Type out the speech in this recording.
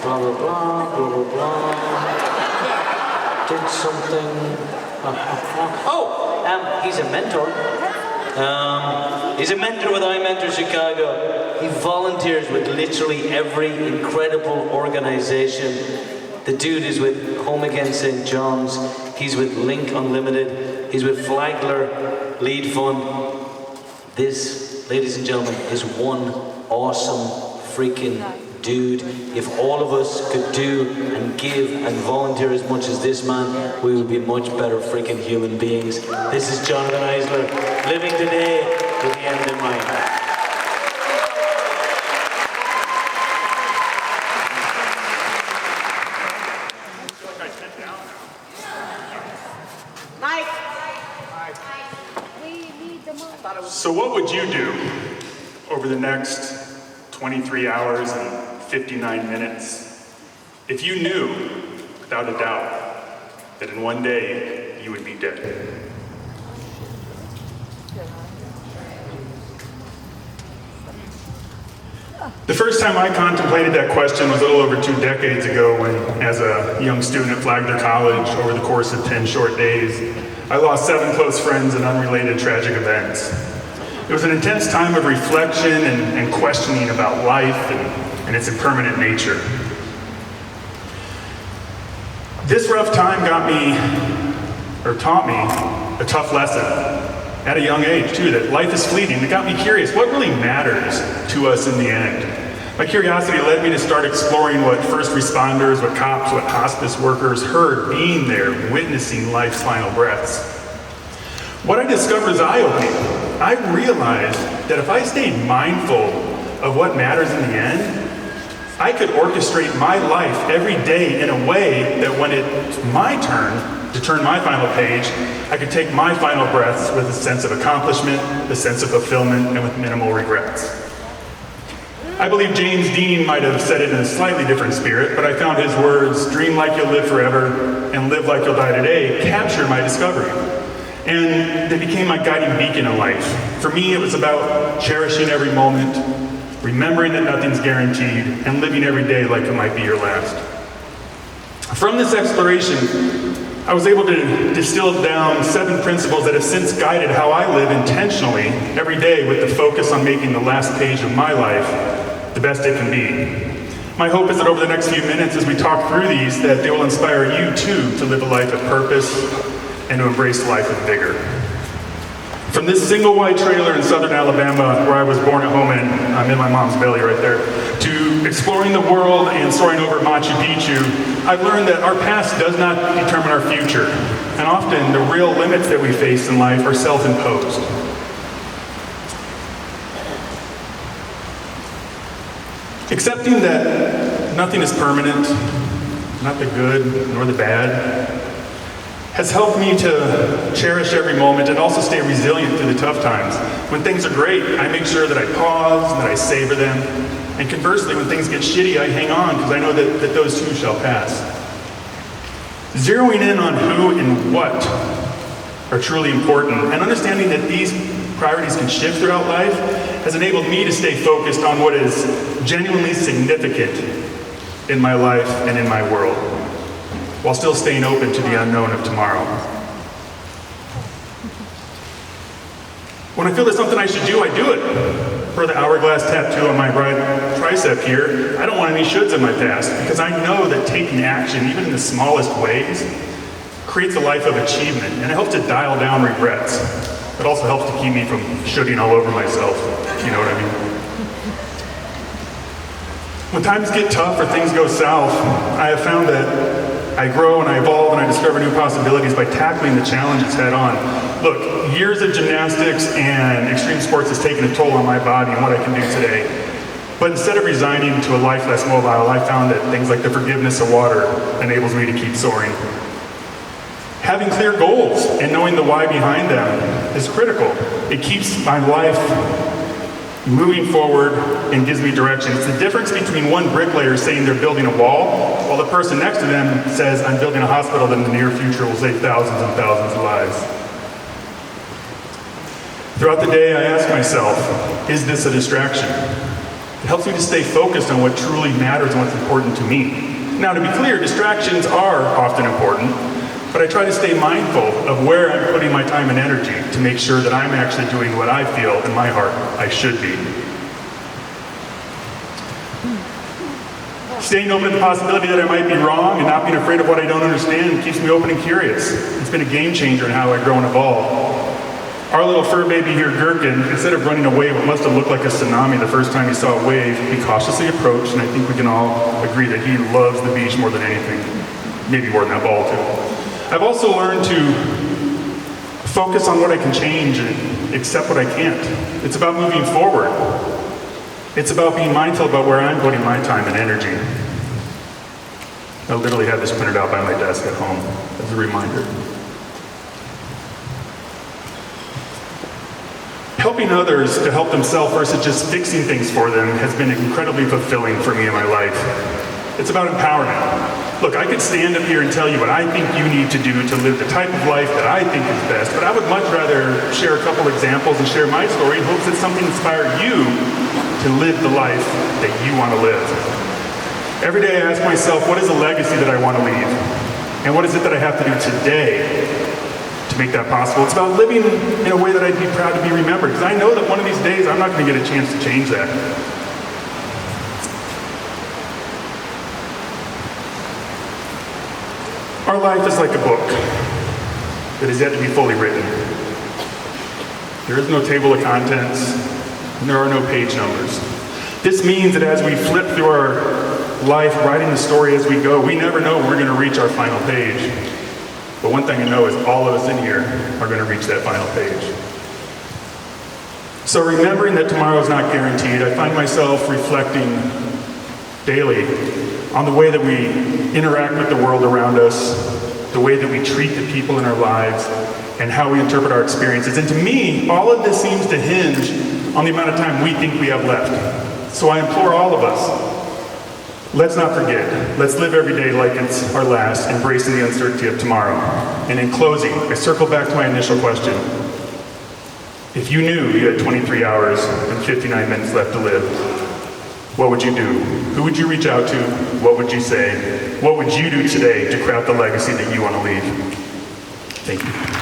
blah, blah, blah, blah, blah, blah. Did something. He's a mentor. He's a mentor with iMentor Chicago. He volunteers with literally every incredible organization. The dude is with Home Against St. John's. He's with Link Unlimited. He's with Flagler Lead Fund. This, ladies and gentlemen, is one awesome freaking dude. If all of us could do and give and volunteer as much as this man, we would be much better freaking human beings. This is Jonathan Eisler, living today with the end in mind. So what would you do over the next 23 hours and 59 minutes if you knew, without a doubt, that in one day you would be dead? The first time I contemplated that question was a little over 2 decades ago when, as a young student at Flagler College, over the course of 10 short days, I lost 7 close friends in unrelated tragic events. It was an intense time of reflection and questioning about life and its impermanent nature. This rough time taught me a tough lesson at a young age too, that life is fleeting. It got me curious, what really matters to us in the end? My curiosity led me to start exploring what first responders, what cops, what hospice workers heard being there, witnessing life's final breaths. What I discovered is eye-opening. I realized that if I stayed mindful of what matters in the end, I could orchestrate my life every day in a way that when it's my turn to turn my final page, I could take my final breaths with a sense of accomplishment, a sense of fulfillment, and with minimal regrets. I believe James Dean might have said it in a slightly different spirit, but I found his words, "Dream like you'll live forever and live like you'll die today," captured my discovery. And they became my guiding beacon in life. For me, it was about cherishing every moment, remembering that nothing's guaranteed, and living every day like it might be your last. From this exploration, I was able to distill down 7 principles that have since guided how I live intentionally every day, with the focus on making the last page of my life the best it can be. My hope is that over the next few minutes as we talk through these, that they will inspire you too to live a life of purpose and to embrace life with vigor. From this single wide trailer in southern Alabama, where I was born at home in, I'm in my mom's belly right there, to exploring the world and soaring over Machu Picchu, I've learned that our past does not determine our future. And often the real limits that we face in life are self-imposed. Accepting that nothing is permanent, not the good nor the bad, has helped me to cherish every moment and also stay resilient through the tough times. When things are great, I make sure that I pause and that I savor them. And conversely, when things get shitty, I hang on because I know that those too shall pass. Zeroing in on who and what are truly important and understanding that these priorities can shift throughout life has enabled me to stay focused on what is genuinely significant in my life and in my world, while still staying open to the unknown of tomorrow. When I feel there's something I should do, I do it. For the hourglass tattoo on my right tricep here, I don't want any shoulds in my past, because I know that taking action, even in the smallest ways, creates a life of achievement, and it helps to dial down regrets. It also helps to keep me from shooting all over myself, if you know what I mean. When times get tough or things go south, I have found that I grow and I evolve and I discover new possibilities by tackling the challenges head on. Look, years of gymnastics and extreme sports has taken a toll on my body and what I can do today. But instead of resigning to a life less mobile, I found that things like the forgiveness of water enables me to keep soaring. Having clear goals and knowing the why behind them is critical. It keeps my life moving forward and gives me direction. It's the difference between one bricklayer saying they're building a wall, while the person next to them says, I'm building a hospital that in the near future will save thousands and thousands of lives. Throughout the day, I ask myself, is this a distraction? It helps me to stay focused on what truly matters and what's important to me. Now, to be clear, distractions are often important, but I try to stay mindful of where I'm putting my time and energy to make sure that I'm actually doing what I feel in my heart I should be. Staying open to the possibility that I might be wrong and not being afraid of what I don't understand keeps me open and curious. It's been a game changer in how I grow and evolve. Our little fur baby here, Gherkin, instead of running away what must have looked like a tsunami the first time he saw a wave, he cautiously approached, and I think we can all agree that he loves the beach more than anything. Maybe more than that ball, too. I've also learned to focus on what I can change and accept what I can't. It's about moving forward. It's about being mindful about where I'm putting my time and energy. I literally have this printed out by my desk at home as a reminder. Helping others to help themselves versus just fixing things for them has been incredibly fulfilling for me in my life. It's about empowerment. Look, I could stand up here and tell you what I think you need to do to live the type of life that I think is best, but I would much rather share a couple examples and share my story in hopes that something inspires you to live the life that you want to live. Every day I ask myself, what is the legacy that I want to leave? And what is it that I have to do today to make that possible? It's about living in a way that I'd be proud to be remembered, because I know that one of these days I'm not going to get a chance to change that. Our life is like a book that is yet to be fully written. There is no table of contents, and there are no page numbers. This means that as we flip through our life, writing the story as we go, we never know when we're going to reach our final page. But one thing I know is all of us in here are going to reach that final page. So remembering that tomorrow is not guaranteed, I find myself reflecting daily on the way that we interact with the world around us, the way that we treat the people in our lives, and how we interpret our experiences. And to me, all of this seems to hinge on the amount of time we think we have left. So I implore all of us, let's not forget. Let's live every day like it's our last, embracing the uncertainty of tomorrow. And in closing, I circle back to my initial question. If you knew you had 23 hours and 59 minutes left to live, what would you do? Who would you reach out to? What would you say? What would you do today to craft the legacy that you want to leave? Thank you.